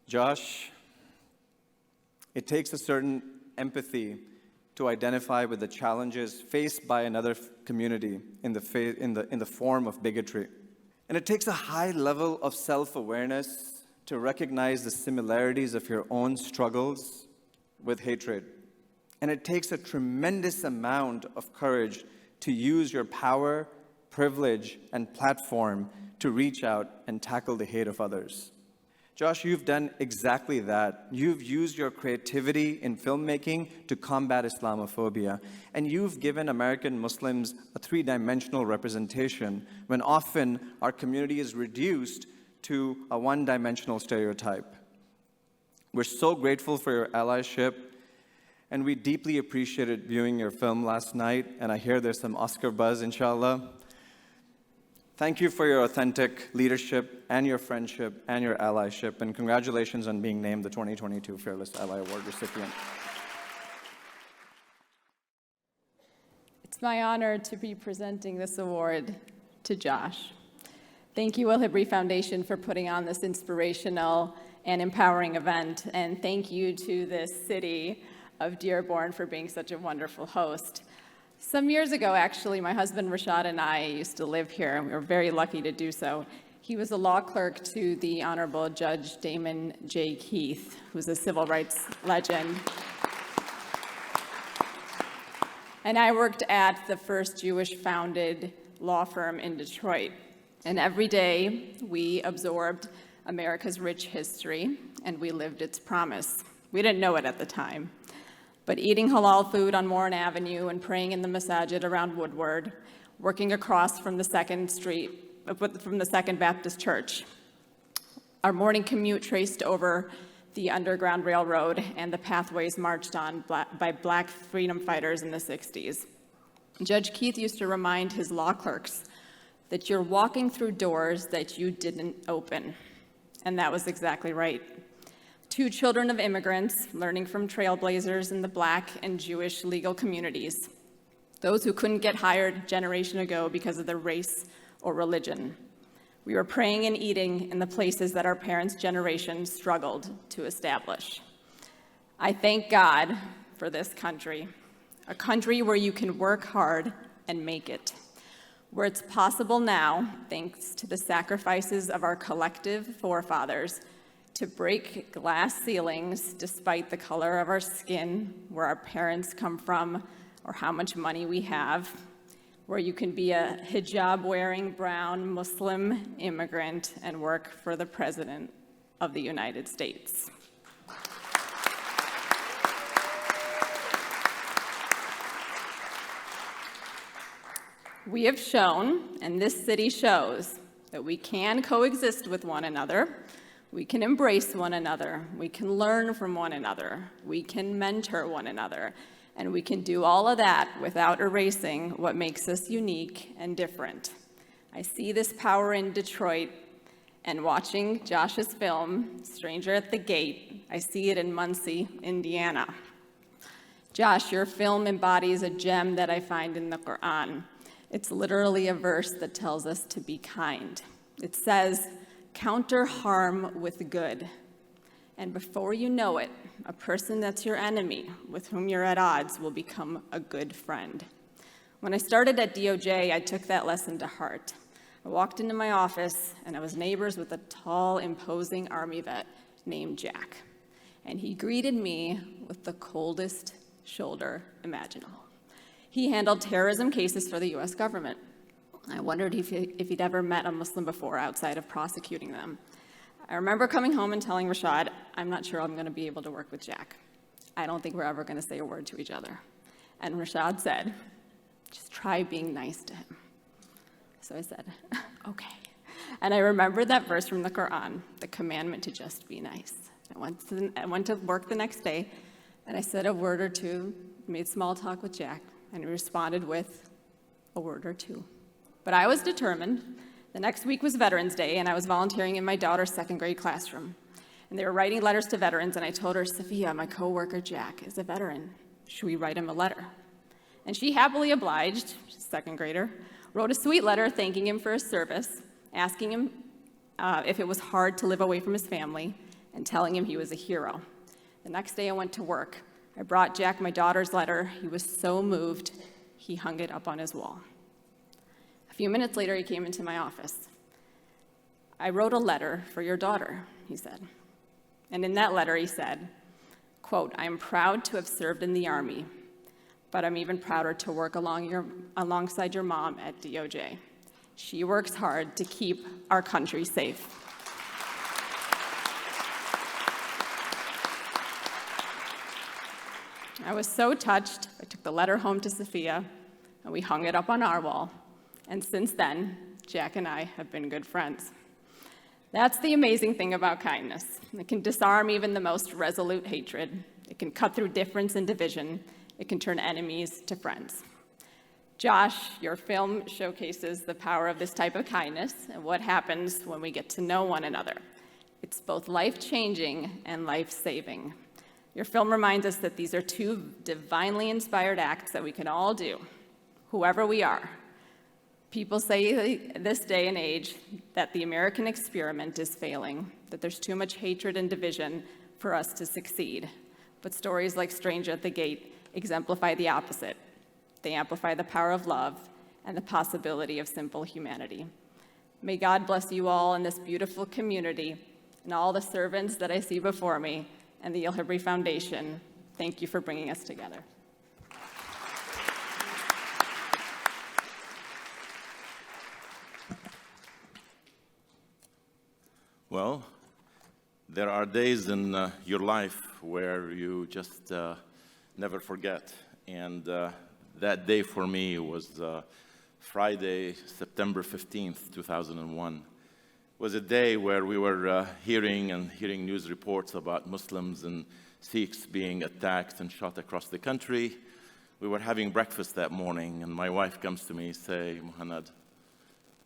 Josh, it takes a certain empathy to identify with the challenges faced by another community in the form of bigotry. And it takes a high level of self-awareness to recognize the similarities of your own struggles with hatred. And it takes a tremendous amount of courage to use your power, privilege, and platform to reach out and tackle the hate of others. Josh, you've done exactly that. You've used your creativity in filmmaking to combat Islamophobia, and you've given American Muslims a three-dimensional representation when often our community is reduced to a one-dimensional stereotype. We're so grateful for your allyship, and we deeply appreciated viewing your film last night, and I hear there's some Oscar buzz, inshallah. Thank you for your authentic leadership and your friendship and your allyship, and congratulations on being named the 2022 Fearless Ally Award recipient. It's my honor to be presenting this award to Josh. Thank you, El-Hibri Foundation, for putting on this inspirational and empowering event, and thank you to the city of Dearborn for being such a wonderful host. Some years ago, actually, my husband Rashad and I used to live here, and we were very lucky to do so. He was a law clerk to the Honorable Judge Damon J. Keith, who's a civil rights legend. And I worked at the first Jewish-founded law firm in Detroit. And every day, we absorbed America's rich history, and we lived its promise. We didn't know it at the time. But eating halal food on Warren Avenue and praying in the masajid around Woodward, working across from the Second Baptist Church. Our morning commute traced over the Underground Railroad and the pathways marched on by Black freedom fighters in the 60s. Judge Keith used to remind his law clerks that you're walking through doors that you didn't open. And that was exactly right. Two children of immigrants learning from trailblazers in the Black and Jewish legal communities, those who couldn't get hired a generation ago because of their race or religion. We were praying and eating in the places that our parents' generation struggled to establish. I thank God for this country, a country where you can work hard and make it, where it's possible now, thanks to the sacrifices of our collective forefathers, to break glass ceilings despite the color of our skin, where our parents come from, or how much money we have, where you can be a hijab-wearing brown Muslim immigrant and work for the President of the United States. We have shown, and this city shows, that we can coexist with one another. We can embrace one another, we can learn from one another, we can mentor one another, and we can do all of that without erasing what makes us unique and different. I see this power in Detroit, and watching Josh's film, Stranger at the Gate, I see it in Muncie, Indiana. Josh, your film embodies a gem that I find in the Quran. It's literally a verse that tells us to be kind. It says, counter harm with good. And before you know it, a person that's your enemy, with whom you're at odds, will become a good friend. When I started at DOJ, I took that lesson to heart. I walked into my office, and I was neighbors with a tall, imposing Army vet named Jack. And he greeted me with the coldest shoulder imaginable. He handled terrorism cases for the US government. I wondered if he'd ever met a Muslim before outside of prosecuting them. I remember coming home and telling Rashad, I'm not sure I'm going to be able to work with Jack. I don't think we're ever going to say a word to each other. And Rashad said, just try being nice to him. So I said, okay. And I remembered that verse from the Quran, the commandment to just be nice. I went to work the next day, and I said a word or two, made small talk with Jack, and he responded with a word or two. But I was determined. The next week was Veterans Day, and I was volunteering in my daughter's second grade classroom. And they were writing letters to veterans, and I told her, Sophia, my coworker Jack is a veteran. Should we write him a letter? And she happily obliged, she's a second grader, wrote a sweet letter thanking him for his service, asking him if it was hard to live away from his family, and telling him he was a hero. The next day I went to work. I brought Jack my daughter's letter. He was so moved, he hung it up on his wall. A few minutes later, he came into my office. I wrote a letter for your daughter, he said. And in that letter, he said, quote, I am proud to have served in the Army, but I'm even prouder to work alongside your mom at DOJ. She works hard to keep our country safe. I was so touched, I took the letter home to Sophia, and we hung it up on our wall. And since then, Jack and I have been good friends. That's the amazing thing about kindness. It can disarm even the most resolute hatred. It can cut through difference and division. It can turn enemies to friends. Josh, your film showcases the power of this type of kindness and what happens when we get to know one another. It's both life-changing and life-saving. Your film reminds us that these are two divinely inspired acts that we can all do, whoever we are. People say this day and age that the American experiment is failing, that there's too much hatred and division for us to succeed. But stories like Stranger at the Gate exemplify the opposite. They amplify the power of love and the possibility of simple humanity. May God bless you all in this beautiful community and all the servants that I see before me and the El-Hibri Foundation. Thank you for bringing us together. Well, there are days in your life where you just never forget. And that day for me was Friday, September 15th, 2001. It was a day where we were hearing news reports about Muslims and Sikhs being attacked and shot across the country. We were having breakfast that morning, and my wife comes to me and says, Muhammad,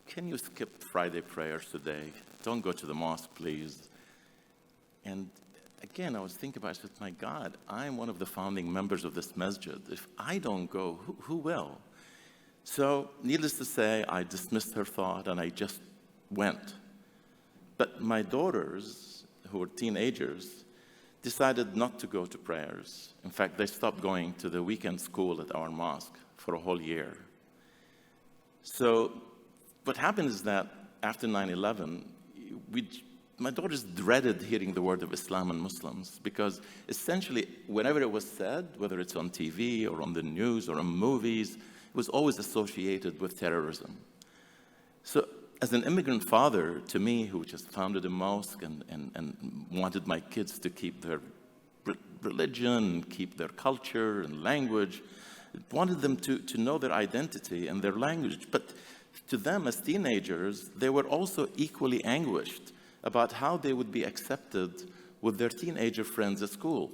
can you skip Friday prayers today? Don't go to the mosque, please. And again, I was thinking about it. I said, my God, I'm one of the founding members of this masjid. If I don't go, who will? So, needless to say, I dismissed her thought and I just went. But my daughters, who were teenagers, decided not to go to prayers. In fact, they stopped going to the weekend school at our mosque for a whole year. So, what happened is that after 9/11, my daughters dreaded hearing the word of Islam and Muslims because essentially, whenever it was said, whether it's on TV or on the news or in movies, it was always associated with terrorism. So as an immigrant father, to me, who just founded a mosque and wanted my kids to keep their religion, keep their culture and language, wanted them to know their identity and their language. But to them, as teenagers, they were also equally anguished about how they would be accepted with their teenager friends at school.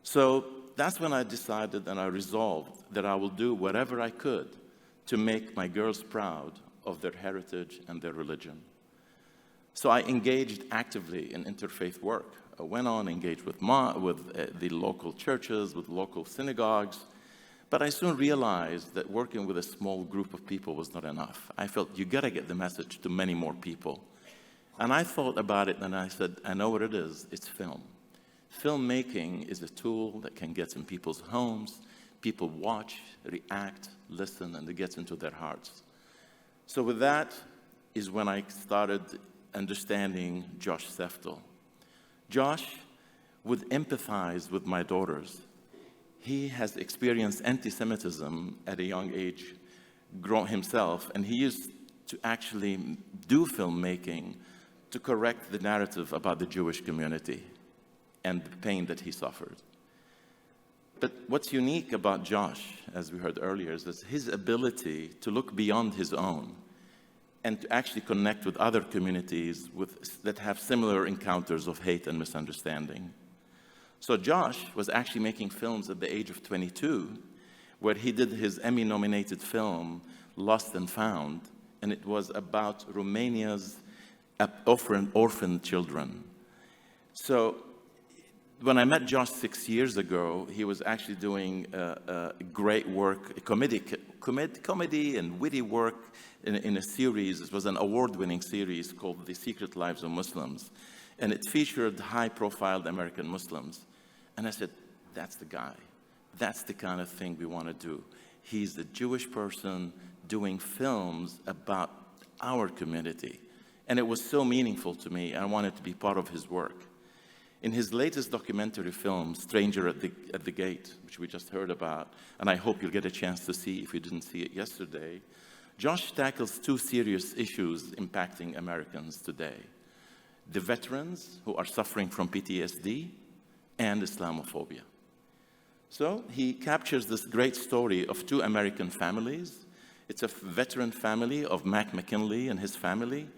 So that's when I decided and I resolved that I will do whatever I could to make my girls proud of their heritage and their religion. So I engaged actively in interfaith work. I went on, engaged with the local churches, with local synagogues, but I soon realized that working with a small group of people was not enough. I felt you gotta get the message to many more people. And I thought about it and I said, I know what it is, it's film. Filmmaking is a tool that can get in people's homes. People watch, react, listen, and it gets into their hearts. So with that is when I started understanding Josh Seftel. Josh would empathize with my daughters. He has experienced anti-Semitism at a young age himself, and he used to actually do filmmaking to correct the narrative about the Jewish community and the pain that he suffered. But what's unique about Josh, as we heard earlier, is his ability to look beyond his own and to actually connect with other communities that have similar encounters of hate and misunderstanding. So Josh was actually making films at the age of 22, where he did his Emmy-nominated film, Lost and Found, and it was about Romania's orphan children. So when I met Josh 6 years ago, he was actually doing great work, comedy and witty work in a series. It was an award-winning series called The Secret Lives of Muslims. and it featured high-profile American Muslims. And I said, that's the guy. That's the kind of thing we want to do. He's a Jewish person doing films about our community. And it was so meaningful to me, and I wanted to be part of his work. In his latest documentary film, Stranger at the Gate, which we just heard about, and I hope you'll get a chance to see if you didn't see it yesterday, Josh tackles two serious issues impacting Americans today: the veterans who are suffering from PTSD and Islamophobia. So he captures this great story of two American families. It's a veteran family of Mac McKinley and his family,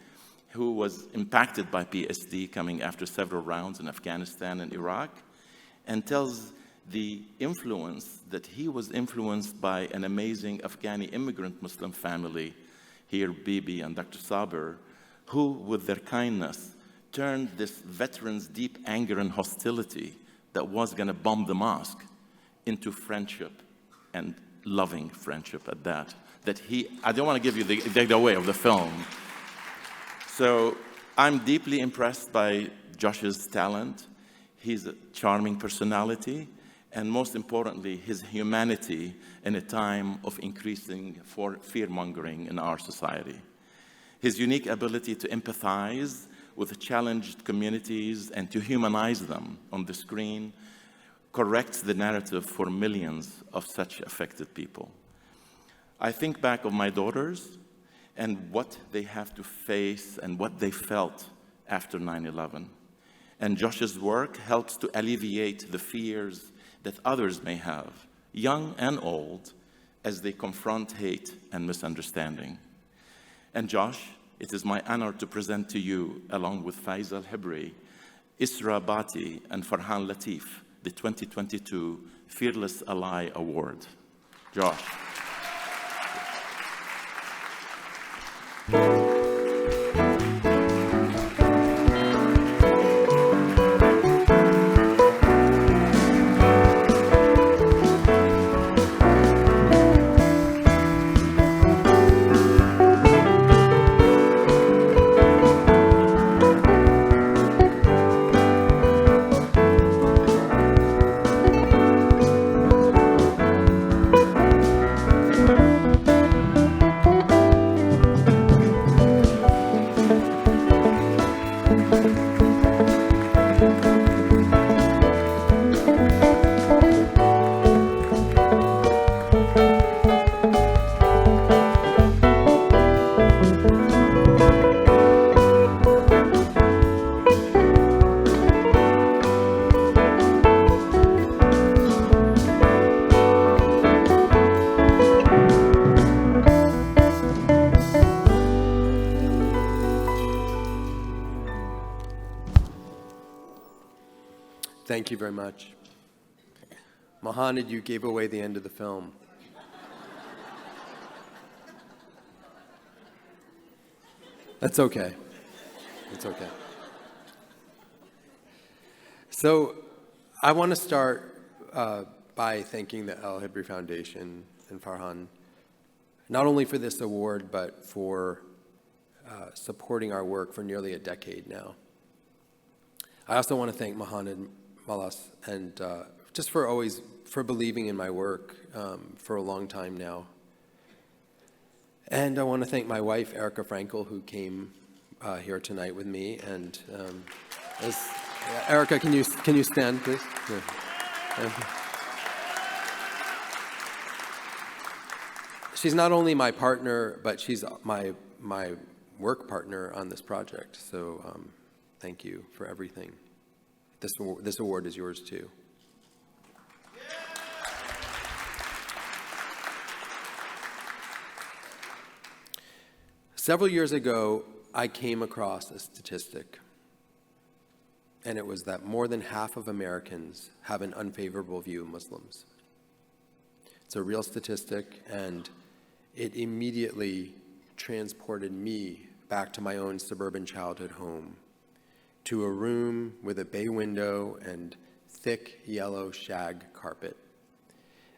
who was impacted by PSD coming after several rounds in Afghanistan and Iraq, and tells the influence that he was influenced by an amazing Afghani immigrant Muslim family, here Bibi and Dr. Saber, who, with their kindness, turned this veteran's deep anger and hostility that was going to bomb the mosque into friendship, and loving friendship at that. I don't want to give you the away of the film. So I'm deeply impressed by Josh's talent. He's a charming personality, and most importantly, his humanity in a time of increasing fear-mongering in our society. His unique ability to empathize with challenged communities and to humanize them on the screen corrects the narrative for millions of such affected people. I think back of my daughters and what they have to face and what they felt after 9/11. And Josh's work helps to alleviate the fears that others may have, young and old, as they confront hate and misunderstanding. And Josh, it is my honor to present to you, along with Faiz El-Hibri, Isra Bati, and Farhan Latif, the 2022 Fearless Ally Award. Josh. Thank you very much. Mohanad, you gave away the end of the film. That's okay. It's okay. So I want to start by thanking the El-Hibri Foundation and Farhan, not only for this award, but for supporting our work for nearly a decade now. I also want to thank Mohanad Malas and just for believing in my work for a long time now. And I want to thank my wife, Erica Frankel, who came here tonight with me. And Erica, can you stand, please? Yeah. She's not only my partner, but she's my work partner on this project. So thank you for everything. This award is yours too. Several years ago, I came across a statistic, and it was that more than half of Americans have an unfavorable view of Muslims. It's a real statistic, and it immediately transported me back to my own suburban childhood home, to a room with a bay window and thick yellow shag carpet.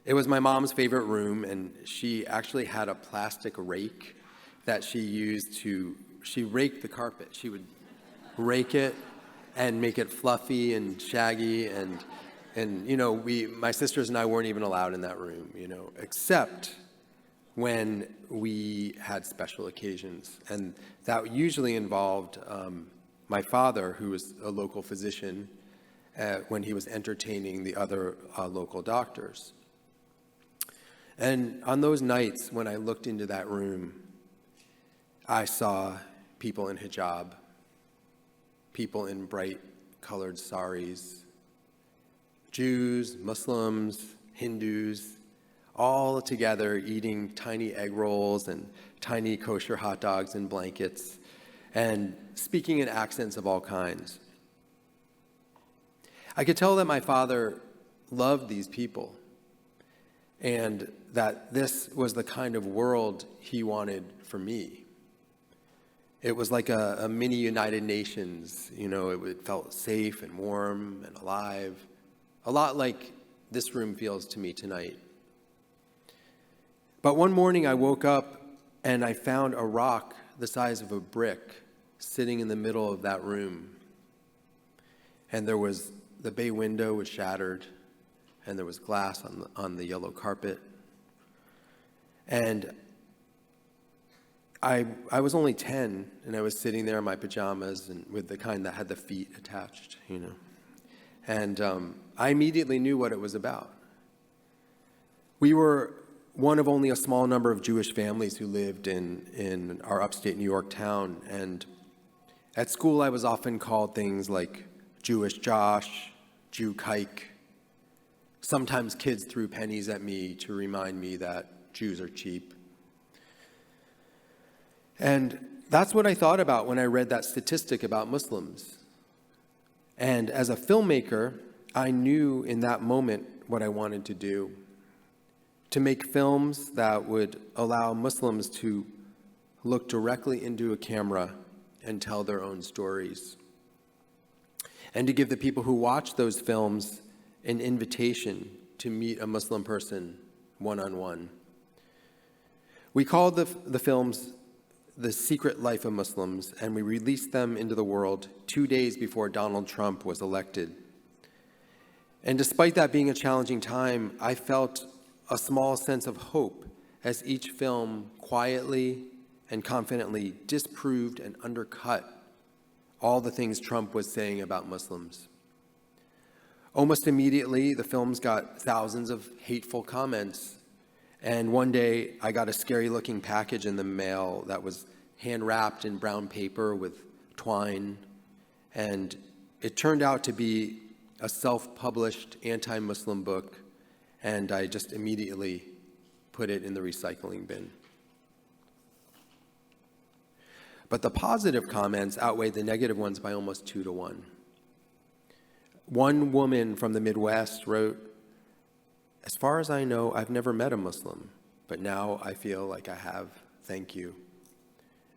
It was my mom's favorite room, and she actually had a plastic rake that she used she raked the carpet. She would rake it and make it fluffy and shaggy, and my sisters and I weren't even allowed in that room, except when we had special occasions. And that usually involved my father, who was a local physician, when he was entertaining the other local doctors. And on those nights when I looked into that room, I saw people in hijab, people in bright colored saris, Jews, Muslims, Hindus, all together eating tiny egg rolls and tiny kosher hot dogs in blankets, and speaking in accents of all kinds. I could tell that my father loved these people, and that this was the kind of world he wanted for me. It was like a mini United Nations, it felt safe and warm and alive, a lot like this room feels to me tonight. But one morning I woke up and I found a rock the size of a brick sitting in the middle of that room. And the bay window was shattered, and there was glass on the yellow carpet. And I was only 10, and I was sitting there in my pajamas and with the kind that had the feet attached, And I immediately knew what it was about. We were one of only a small number of Jewish families who lived in our upstate New York town. And at school, I was often called things like Jewish Josh, Jew Kike. Sometimes kids threw pennies at me to remind me that Jews are cheap. And that's what I thought about when I read that statistic about Muslims. And as a filmmaker, I knew in that moment what I wanted to do: to make films that would allow Muslims to look directly into a camera and tell their own stories, and to give the people who watch those films an invitation to meet a Muslim person one-on-one. We called the films The Secret Life of Muslims, and we released them into the world 2 days before Donald Trump was elected. And despite that being a challenging time, I felt a small sense of hope as each film quietly and confidently disproved and undercut all the things Trump was saying about Muslims. Almost immediately, the films got thousands of hateful comments. And one day, I got a scary-looking package in the mail that was hand-wrapped in brown paper with twine. And it turned out to be a self-published anti-Muslim book, and I just immediately put it in the recycling bin. But the positive comments outweighed the negative ones by almost 2 to 1. One woman from the Midwest wrote, "As far as I know, I've never met a Muslim, but now I feel like I have. Thank you."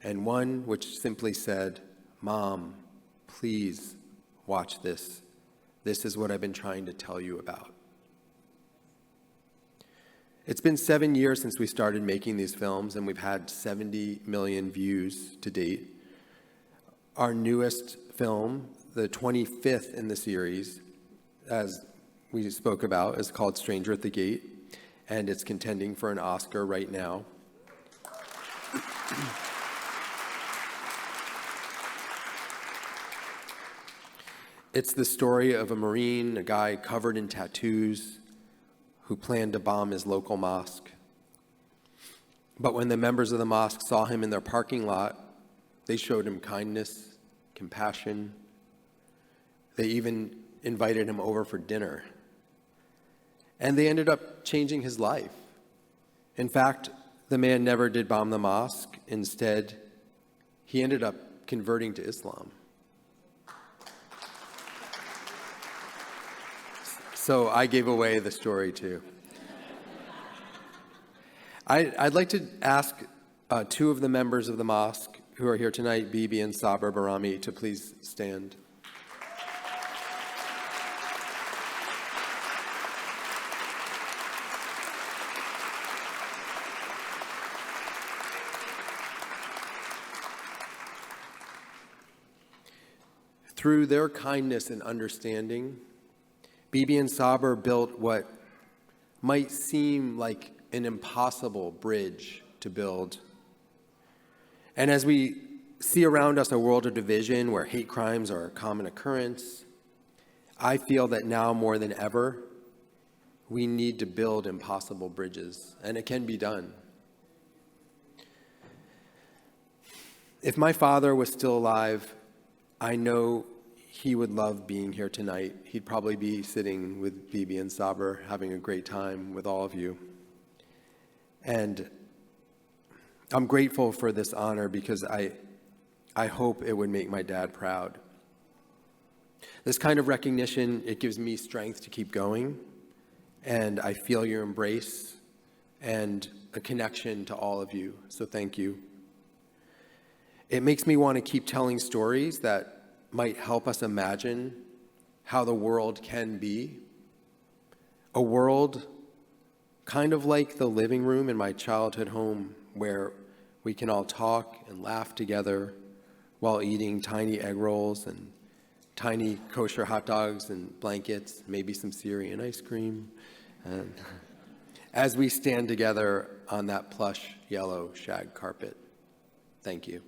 And one which simply said, "Mom, please watch this. This is what I've been trying to tell you about." It's been 7 years since we started making these films, and we've had 70 million views to date. Our newest film, the 25th in the series, as we spoke about, is called Stranger at the Gate, and it's contending for an Oscar right now. It's the story of a Marine, a guy covered in tattoos, who planned to bomb his local mosque. But when the members of the mosque saw him in their parking lot, they showed him kindness, compassion. They even invited him over for dinner. And they ended up changing his life. In fact, the man never did bomb the mosque. Instead, he ended up converting to Islam. So I gave away the story too. I'd like to ask 2 of the members of the mosque who are here tonight, Bibi and Sabr Barami, to please stand. Through their kindness and understanding, Bibi and Saber built what might seem like an impossible bridge to build. And as we see around us a world of division where hate crimes are a common occurrence, I feel that now more than ever, we need to build impossible bridges, and it can be done. If my father was still alive, I know he would love being here tonight. He'd probably be sitting with Bibi and Saber, having a great time with all of you. And I'm grateful for this honor because I hope it would make my dad proud. This kind of recognition, it gives me strength to keep going, and I feel your embrace and a connection to all of you, so thank you. It makes me want to keep telling stories that might help us imagine how the world can be. A world kind of like the living room in my childhood home where we can all talk and laugh together while eating tiny egg rolls and tiny kosher hot dogs and blankets, maybe some Syrian ice cream, and as we stand together on that plush yellow shag carpet. Thank you.